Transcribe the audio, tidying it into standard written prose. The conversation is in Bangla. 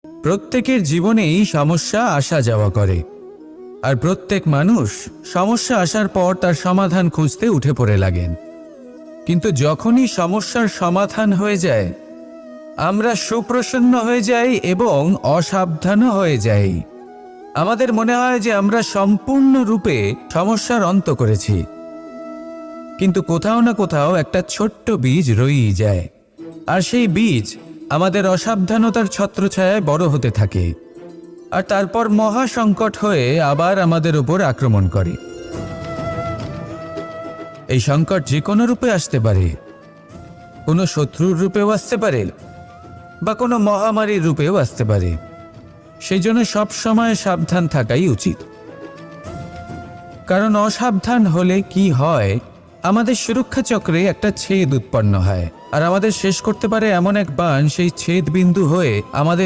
প্রত্যেকের জীবনেই সমস্যা আসা যাওয়া করে, আর প্রত্যেক মানুষ সমস্যা আসার পর তার সমাধান খুঁজতে উঠে পড়ে লাগেন। কিন্তু যখনই সমস্যার সমাধান হয়ে যায়, আমরা সুপ্রসন্ন হয়ে যাই এবং অসাবধানও হয়ে যাই। আমাদের মনে হয় যে আমরা সম্পূর্ণরূপে সমস্যার অন্ত করেছি, কিন্তু কোথাও না কোথাও একটা ছোট্ট বীজ রয়েই যায়, আর সেই বীজ আমাদের অসাবধানতার ছত্রছায়ায় বড় হতে থাকে, আর তারপর মহা সংকট হয়ে আবার আমাদের উপর আক্রমণ করে। এই সংকট যে কোনো রূপে আসতে পারে, কোনো শত্রুর রূপেও আসতে পারে, বা কোনো মহামারীর রূপেও আসতে পারে। সেই জন্য সবসময় সাবধান থাকাই উচিত, কারণ অসাবধান হলে কি হয়, আমাদের সুরক্ষা চক্রে একটা ছেদ উৎপন্ন হয়, আর আমাদের শেষ করতে পারে এমন এক বাণ সেই ছেদ বিন্দু হয়ে আমাদের